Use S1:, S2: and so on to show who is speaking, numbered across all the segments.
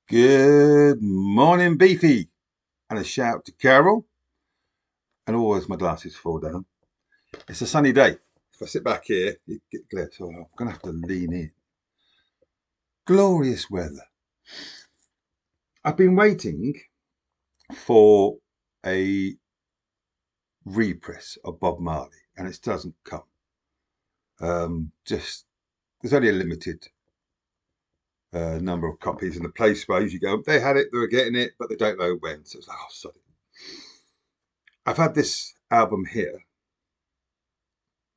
S1: Good morning, Beefy, and a shout to Carol. And always my glasses fall down. It's a sunny day. If I sit back here, you get glare, so I'm going to have to lean in. Glorious weather. I've been waiting for a repress of Bob Marley, and it doesn't come. Just there's only a limited number of copies in the place where you go. They had it, they were getting it, but they don't know when. So it's like, oh, sorry. I've had this album here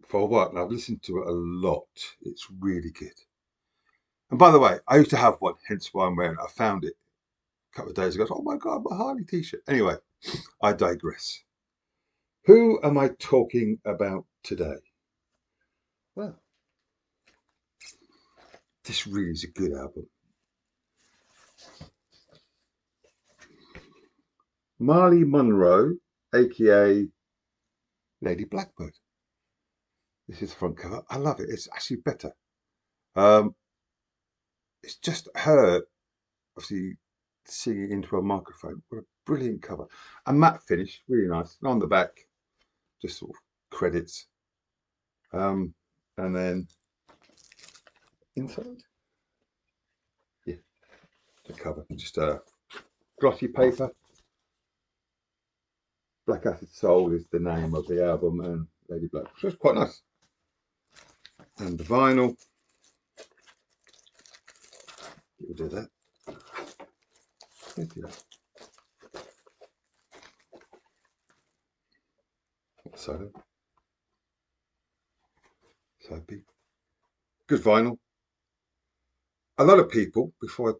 S1: for a while, and I've listened to it a lot. It's really good. And by the way, I used to have one, hence why I'm wearing it. I found it a couple of days ago. Oh my God, my Harley t-shirt. Anyway, I digress. Who am I talking about today? Well, this really is a good album. Marley Monroe, aka Lady Blackbird. This is the front cover. I love it. It's actually better. Um, it's just her, obviously, singing into a microphone. What a brilliant cover. A matte finish, really nice. And on the back, just sort of credits. And then inside, yeah, the cover, just a glossy paper. Black Acid Soul is the name of the album, and Lady Black, so it's quite nice. And the vinyl, we'll do that. Let's do that. So big, good vinyl. A lot of people before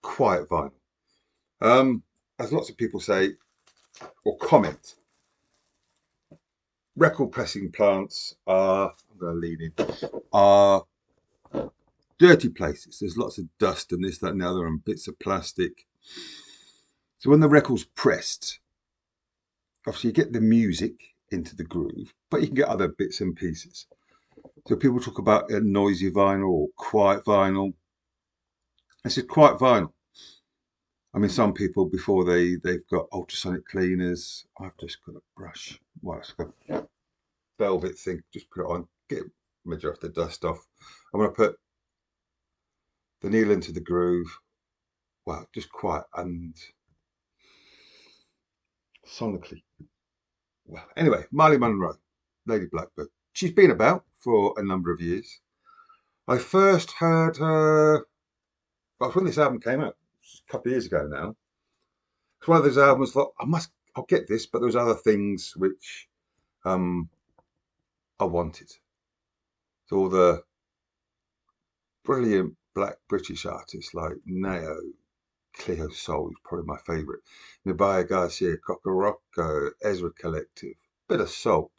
S1: quiet vinyl. As lots of people say or comment, record pressing plants are, I'm going to lean in, are dirty places. There's lots of dust and this, that, and the other, and bits of plastic. So when the record's pressed, obviously you get the music into the groove, but you can get other bits and pieces. So people talk about a noisy vinyl or quiet vinyl. This is quiet vinyl. I mean, some people before they've got ultrasonic cleaners. I've just got a brush. Well, it's got a velvet thing. Just put it on, get majority of the dust off. I'm going to put the needle into the groove. Well, just quiet and sonically. Well, anyway, Marley Monroe, Lady Blackbird. She's been about for a number of years. I first heard her, well, when this album came out, a couple of years ago now. It's one of those albums I thought, I'll get this, but there was other things which um, I wanted. So all the brilliant black British artists like Nao, Cleo Soul is probably my favourite. Nabaya Garcia, Cocorocco, Ezra Collective, bit of Salt.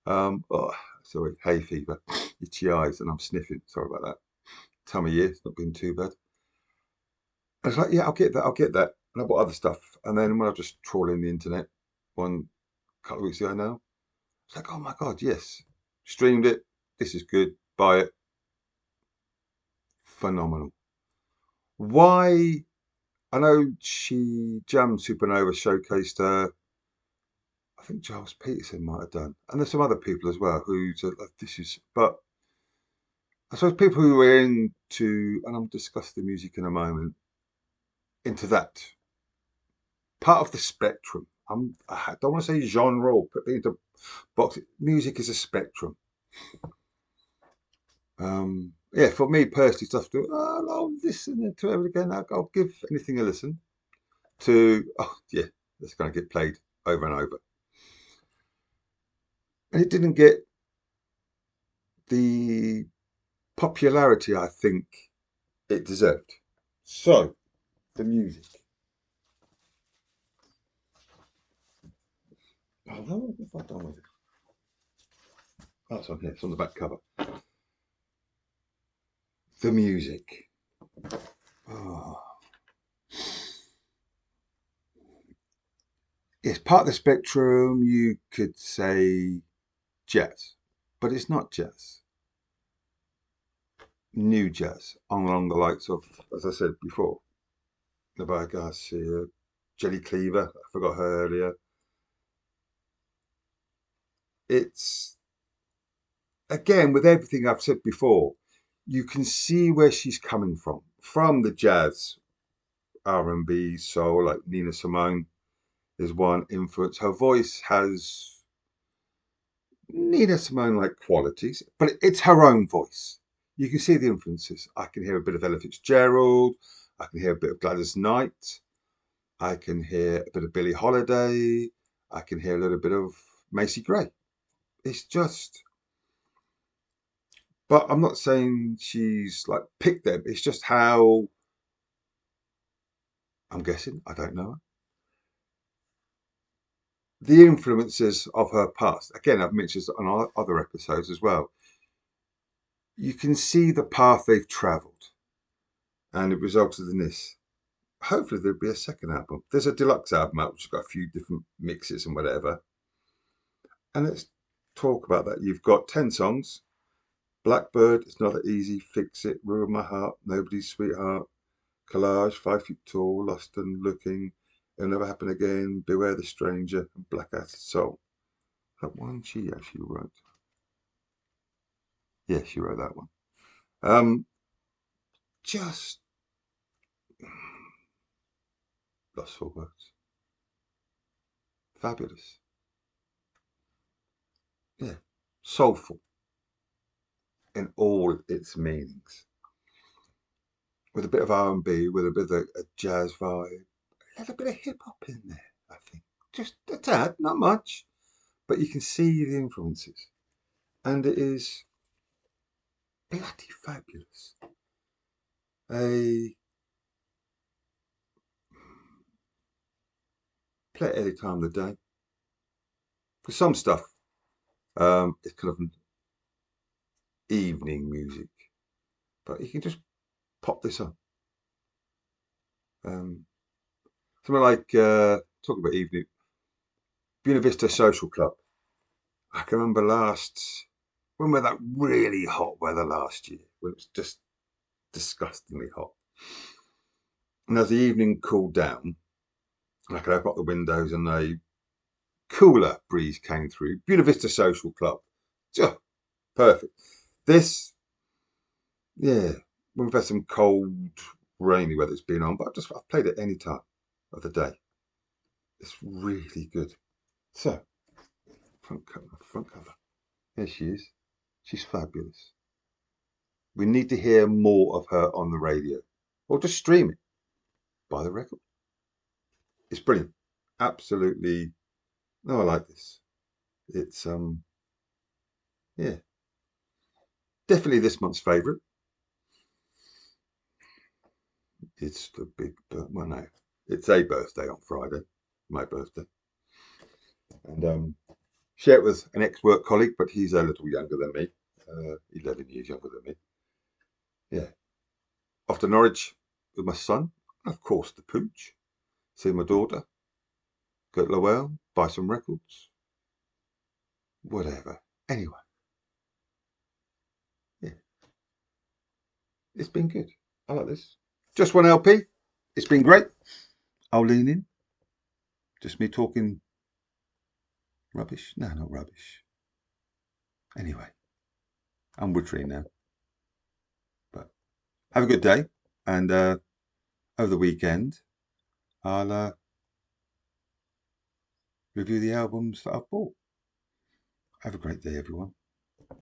S1: Sorry, hay fever, itchy eyes, and I'm sniffing. Sorry about that. Time of year, it's not been too bad. I was like, yeah, I'll get that. And I bought other stuff. And then when I was just trawling the internet one couple of weeks ago now, it's like, oh my God, yes. Streamed it. This is good. Buy it. Phenomenal. Why? I know she jammed Supernova, showcased her. I think Giles Peterson might have done. And there's some other people as well who said, this is, but I suppose people who are into, and I'll discuss the music in a moment, into that part of the spectrum. I don't want to say genre or put it into box. Music is a spectrum. Yeah, for me personally, stuff to I'll listen to it again. I'll give anything a listen to. Oh yeah, that's going to get played over and over, and it didn't get the popularity I think it deserved. So the music. Oh, what have I done with it? Oh, it's on here. It's on the back cover. The music. Oh. It's part of the spectrum. You could say jazz, but it's not jazz. new jazz along the likes of, as I said before, Navarre Garcia, Jelly Cleaver, I forgot her earlier. It's, again, with everything I've said before, you can see where she's coming from the jazz, R&B, soul, like Nina Simone is one influence. Her voice has Nina Simone like qualities, but it's her own voice. You can see the influences. I can hear a bit of Ella Fitzgerald. I can hear a bit of Gladys Knight. I can hear a bit of Billie Holiday. I can hear a little bit of Macy Gray. It's just, but I'm not saying she's like picked them. It's just how, I'm guessing, I don't know, the influences of her past. Again, I've mentioned this on other episodes as well. You can see the path they've travelled, and it resulted in this. Hopefully there'll be a second album. There's a deluxe album out which has got a few different mixes and whatever. And let's talk about that. You've got 10 songs. Blackbird, It's Not That Easy, Fix It, Ruin My Heart, Nobody's Sweetheart, Collage, 5 Feet Tall, Lost and Looking, It'll Never Happen Again, Beware the Stranger, and Black Acid Soul. That one she actually wrote. Yeah, she wrote that one. Just lost for words. Fabulous. Yeah. Soulful in all its meanings. With a bit of R&B, with a bit of a jazz vibe, a little bit of hip hop in there, I think. Just a tad, not much, but you can see the influences. And it is bloody fabulous. A play it any time of the day. For some stuff, it's kind of evening music, but you can just pop this on. Um, Something like, talk about evening, Buena Vista Social Club. I can remember when we had that really hot weather last year, when it was just disgustingly hot. And as the evening cooled down, and I could open up the windows and a cooler breeze came through. Buena Vista Social Club. Just perfect. This, yeah, when we've had some cold, rainy weather it's been on, but I've played it any time of the day. It's really good. So, front cover, front cover. Here she is. She's fabulous. We need to hear more of her on the radio, or just stream it, buy the record. It's brilliant. Absolutely. No, I like this. It's yeah, definitely this month's favourite. It's the big, well, no, it's a birthday on Friday, my birthday, and share it with an ex-work colleague, but he's a little younger than me, 11 years younger than me. Yeah, off to Norwich with my son, and of course the pooch. See my daughter, go to Lowell, buy some records, whatever. Anyway, yeah, it's been good. I like this. Just one LP. It's been great. I'll lean in. Just me talking rubbish. No, not rubbish. Anyway, I'm wittering now. But have a good day. And over the weekend, I'll review the albums that I've bought. Have a great day, everyone.